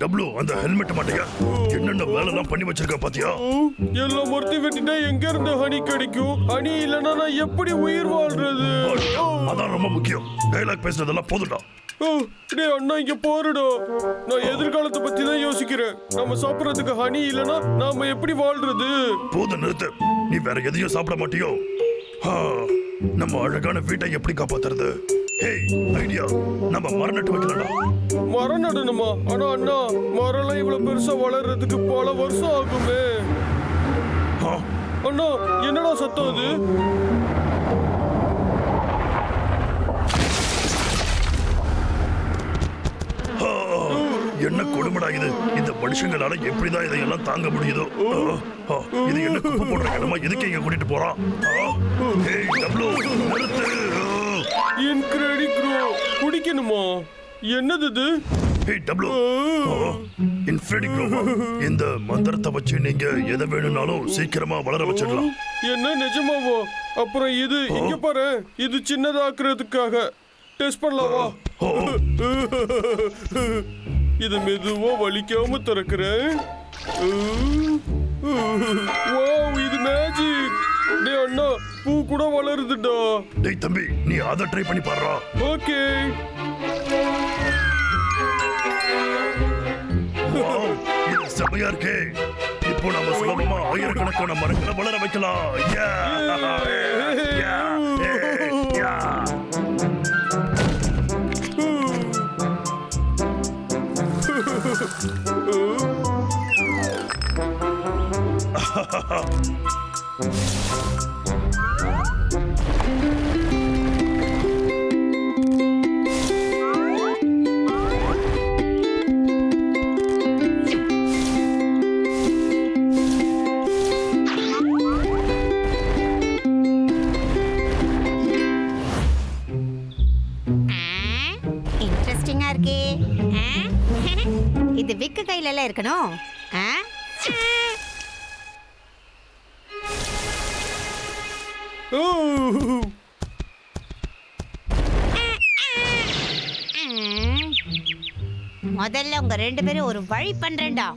W அந்த helmet மாட்டியா? என்னென்ன வேலை எல்லாம் பண்ணி வச்சிருக்க பாத்தியா? எல்லாம் மொத்தம் வெட்டிட்டா எங்க இருந்து ஹனி கிடைக்கும்? ஹனி இல்லனா நான் எப்படி உயிர் வாழ்றது? அதான் ரொம்ப முக்கியம். டயலாக் பேசுறதெல்லாம் போதுடா. டேய் அண்ணா இங்க போறடா. நான் எதிர்காலத்தை பத்தி தான் யோசிக்கிறேன். நம்ம சாப்பிடுறதுக்கு ஹனி இல்லனா நாம எப்படி வாழ்றது? போது நிறுத்து. நீ வேற எதையும் சாப்பிட மாட்டியோ? நம்ம அழகான வீட்டை எப்படி காப்பாத்துறது? ஹேய் ஐடியா, நம்ம மரம் நட்டு வைக்கலாம்டா. மரம் நடணுமா? ஆனா அண்ணா மரம்லாம் இவ்வளவு பெருசா வளர்றதுக்கு பல வருஷம் ஆகுமே. அண்ணா என்னடா சத்தம் அது? என்ன கொடுமடா இது! இந்த மனுஷங்களால எப்படிதான் இதையெல்லாம் தாங்க முடியுதோ? இது என்ன குப்பை போடுற இடமா? எதுக்கு இங்க கூட்டிட்டு போறான்? இன்கிரெடிக்ரோ குடிக்கணுமா? என்னது இது? இந்த மந்திரத்தை வச்சு நீங்க எதை வேணும்னாலும் சீக்கிரமா வளர வச்சிடலாம். என்ன நிஜமாவோ? அப்புறம் இது இங்க பாரு, இது சின்னதாக்குறதுக்காக டெஸ்ட் பண்ணலாமா? இது மெதுவா வலிக்காம திறக்கிறேன். வாவ், இது மேஜிக்! டேய் அண்ணா, பூ கூட வளருதுடா. டேய் தம்பி, நீ அதை ட்ரை பண்ணி பாருடா. ஓகே. இது செமையா இருக்கே. இப்போ நாம சுலபமா ஆயிரக்கணக்கான மரங்களை வளர வைக்கலாம். இன்ட்ரெஸ்டிங்கா இருக்கே. இது விக்கு கையில எல்லாம் இருக்கணும். முதல்ல உங்க ரெண்டு பேரும் ஒரு வழி பண்றேன்டா.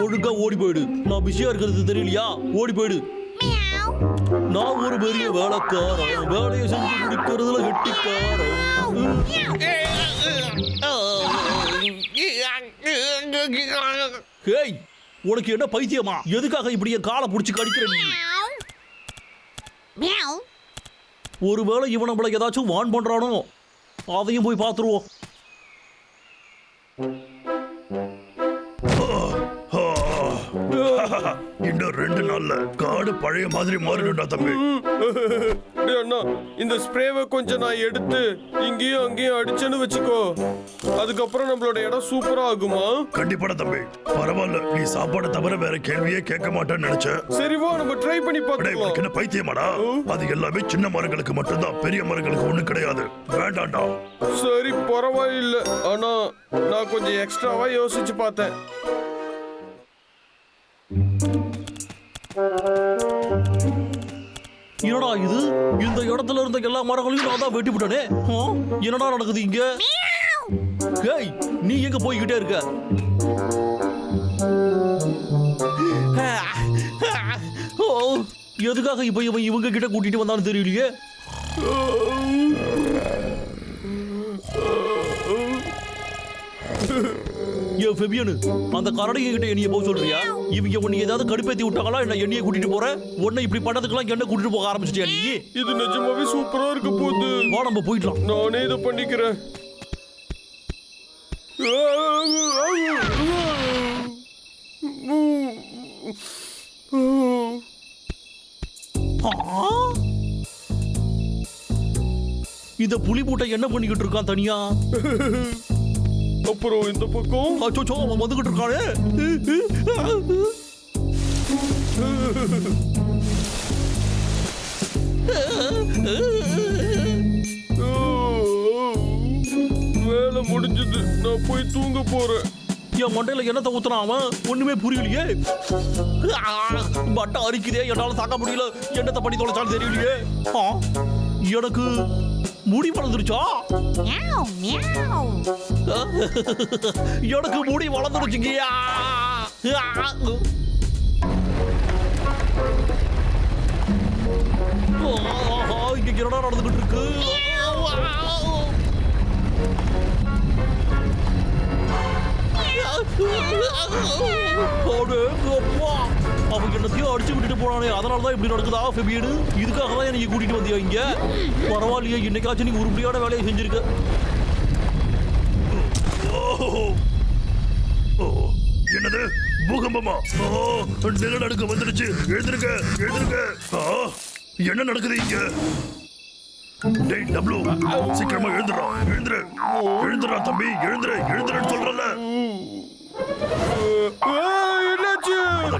ஒழுங்கா ஓடி போயிடு. நான் பிஸியா இருக்கிறது தெரியலையா? ஓடி போயிடு. நான் ஒரு பெரிய வேலைக்காரன். வேலையை செஞ்சு முடிக்கிறதுல கெட்டிக்காரன். ஹேய், உனக்கு என்ன பைத்தியமா? எதுக்காக இப்படி என் காலை புடிச்சு கடிக்கிற நீ? ஒருவேளை இவன் நம்மள ஏதாச்சும் வான் பண்றானோ? அதையும் போய் பாத்துருவோம். இன்னும் 2 நாள்ல காடு பழைய மாதிரி மாறிடும்டா தம்பி. அண்ணா, இந்த ஸ்ப்ரேவை கொஞ்சம் நான் எடுத்து இங்கேயும் அங்கேயும் அடிச்சேன்னு வச்சுக்கோ. அதுக்கப்புறம் நம்மளோட இடம் சூப்பரா ஆகுமா? கண்டிப்பாடா தம்பி. பரவாயில்ல, நீ சாப்பாடு தவிர வேற கேள்வியே கேட்க மாட்டேன்னு நினைச்சேன். சரிவா, நம்ம ட்ரை பண்ணி பார்க்கலாம். என்ன பைத்தியமாடா? அது எல்லாமே சின்ன மரங்களுக்கு மட்டும்தான், பெரிய மரங்களுக்கு ஒண்ணு கிடையாது. வேண்டாம்டா. சரி பரவாயில்ல. ஆனா நான் கொஞ்சம் எக்ஸ்ட்ராவா யோசிச்சு பார்த்தேன். என்னடா இது? இந்த இடத்துல இருந்த எல்லா மரங்களையும் நான் தான் வெட்டி விட்டனே. என்னடா நடக்குது இங்க? ஹேய், நீ எங்க போய்கிட்டே இருக்க? எதுக்காக இப்ப இவங்க கிட்ட கூட்டிட்டு வந்தாலும் தெரியலையே. ஃபெபியனு, அந்த கரடிங்க கிட்ட என்னைய போக சொல்றியா? இவங்க உன்னை ஏதாவது கடுப்பேத்தி விட்டாங்களா? என்ன என்னைய கூட்டிட்டு போற? உன்னை இப்படி பண்ணதுக்கெல்லாம் என்ன கூட்டிட்டு போக ஆரம்பிச்சிட்டியா நீ? இது நிஜமாவே சூப்பரா இருக்க போகுது. வா நம்ம போயிடலாம். நானே இதை பண்ணிக்கிறேன். இந்த புலி மூட்டை என்ன பண்ணிக்கிட்டு இருக்கான் தனியா? அப்புறம் இந்த பக்கம் அச்சோ, அவன் வந்துகிட்டு இருக்கானே. வேலை முடிஞ்சது, நான் போய் தூங்க போறேன். என் மண்டையில என்னத்தை ஊத்துறான் அவன்? ஒண்ணுமே புரியலையே. பட்டை அரிக்குதே, என்னால தாக்க முடியல. என்னத்தை பண்ணி தொலைச்சாலும் தெரியலையே. எனக்கு முடி வளர்ந்துருச்சா? Meow, meow. எனக்கு முடி வளர்ந்துருச்சுங்கய்யா. இங்க என்னடா நடந்துகிட்டு இருக்கு? அவன் என்னத்தையும் அடிச்சு விட்டுட்டு போனானே, அதனாலதான் இப்படி நடக்குதா ஃபெபியனு? இதுக்காக தான் எனக்கு கூட்டிட்டு வந்தியா இங்க? பரவாயில்லையே, இன்னைக்காச்சும் நீங்க உருப்படியான வேலையை செஞ்சிருக்க. என்னது பூகம்பமா? நிலநடுக்கம் வந்துடுச்சு. எழுந்திருக்க, எழுந்திருக்க. என்ன நடக்குது இங்க? டேய் டப்ளு, சீக்கிரமா எழுந்துடா. எழுந்துரு, எழுந்துடா தம்பி, எழுந்துரு, எழுந்துருன்னு சொல்றல. என்னாச்சு?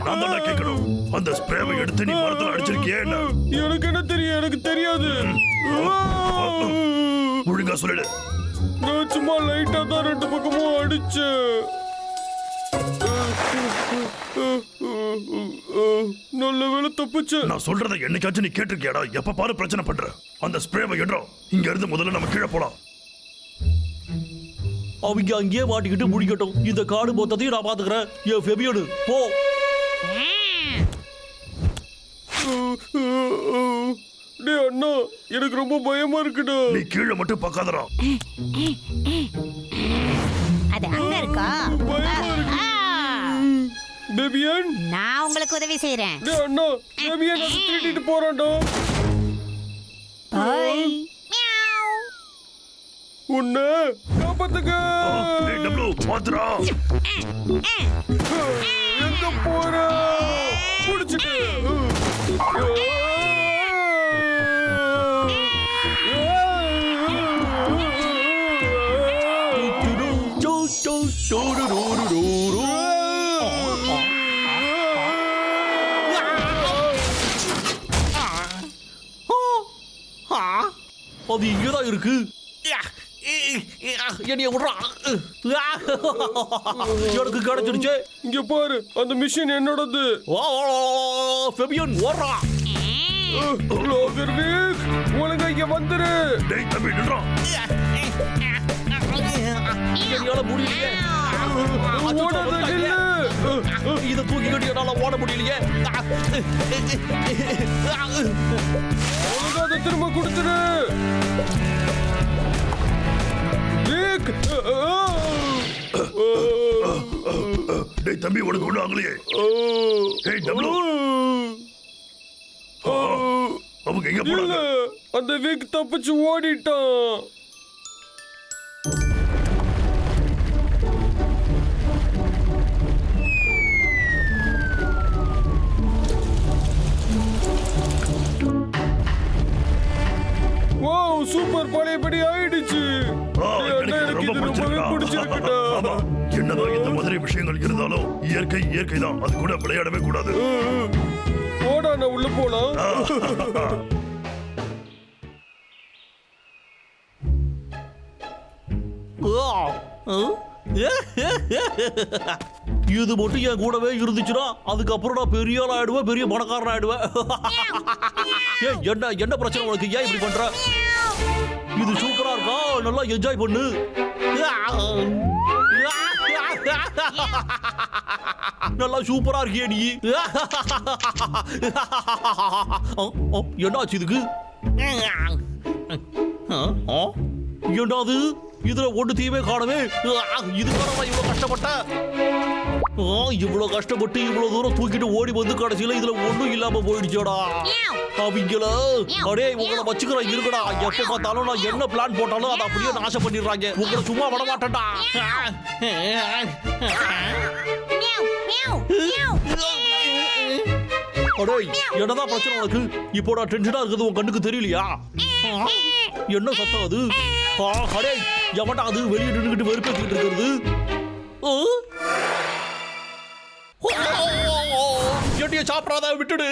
நான் தான் கேட்கணும். அந்த ஸ்ப்ரேவை எடுத்து நீ மரத்துல அடிச்சிருக்கியே என்ன? எனக்கு என்ன தெரியும்? எனக்கு தெரியாது. ஒழுங்கா சொல்லிடு. நான் சும்மா லைட்டா தான் ரெண்டு பக்கமும் அடிச்சேன். நல்ல வேலை தப்பிச்சு. நான் சொல்றதை என்னைக்காச்சும் நீ கேட்டிருக்கியாடா? எப்ப பாரு பிரச்சனை பண்ற. அந்த ஸ்ப்ரேவை எடுறோம். இங்க இருந்து முதல்ல நம்ம கீழே போலாம். அவங்க அங்கேயே மாட்டிக்கிட்டு முடிக்கட்டும். இந்த காடு மொத்தத்தையும் நான் பாத்துக்கிறேன். என் ஃபெபியனு போ. டேய் அண்ணா, எனக்கு ரொம்ப பயமா இருக்குடா. நீ கீழே மட்டும் பார்க்காதடா. அது அங்க இருக்கா? பேபியன், நான் உங்களுக்கு உதவி செய்யறேன். டேய் அண்ணா, பேபியன் அதை திருடிட்டு போறான்டா. பாய். மியாவ். உன்னை காப்பாத்துங்க. டேய் டப்ளு, பாத்துடா. எங்க போற? புடிச்சிட்டு. அது இங்கதான் இருக்கு. என்னைய விடுறா. எனக்கு கிடைச்சிருச்சு. இங்க பாரு, அந்த மிஷின் என்னோடது. ஃபெபியன் ஓடுறா. லோகர்விக், ஒழுங்கா இங்க வந்துரு. டேய் தம்பி நில்றா. என்னால முடியலையே. ஓடாத நில்லு. இதை தூக்கிக்கிட்டு என்னால ஓட முடியலையே. ஒழுங்கா அதை திரும்ப கொடுத்துரு. விக். டேய் தம்பி, உனக்கு ஒண்ணு ஆகலையே. டேய் டப்ளு, அவங்க எங்க இல்ல, போனாங்க? அந்த விக் தப்பிச்சு ஓடிட்டான். வாவ், சூப்பர், பழையபடி ஆயிடுச்சு. எனக்கு ரொம்ப பிடிச்சிருக்குடா. ஆமா, என்னதான் இந்த மாதிரி விஷயங்கள் இருந்தாலும் இயற்கை இயற்கை தான். அது கூட விளையாடவே கூடாது. ஓடா, நான் உள்ள போலாம். இது மட்டும் என் கூடவே இருந்துச்சுன்னா அதுக்கப்புறம் நான் பெரிய ஆள் ஆயிடுவேன், பெரிய பணக்காரன் ஆயிடுவேன். என்ன என்ன பிரச்சனை உனக்கு? ஏன் இப்படி பண்ற? இது சூப்பரா இருக்கா, நல்லா என்ஜாய் பண்ணு. நல்லா சூப்பரா இருக்கியே நீ. என்னாச்சு இதுக்கு? என்னது இதுல ஒண்ணு தீவே காணவே. இதுக்கான இவ்வளவு கஷ்டப்பட்ட. இவ்வளவு கஷ்டப்பட்டு இவ்வளவு தூரம் தூக்கிட்டு ஓடி வந்து கடைசியில இதுல ஒண்ணும் இல்லாம போயிடுச்சோடா. அவங்கள அடே உங்களை வச்சுக்கிறேன் இருக்கடா. எப்ப பார்த்தாலும் நான் என்ன பிளான் போட்டாலும் அதை அப்படியே நாசம் பண்ணிடுறாங்க. உங்களை சும்மா விட மாட்டேன்டா. அடே என்னதான் பிரச்சனை உனக்கு? இப்போ நான் டென்ஷனா இருக்குது, உன் கண்ணுக்கு தெரியலையா? என்ன சத்தம் அது? அடே எவன்டா அது வெளியே நின்றுகிட்டு வெறுப்பேற்றிட்டு இருக்கிறது? எட்டிய சாப்பிடாத, விட்டுடு.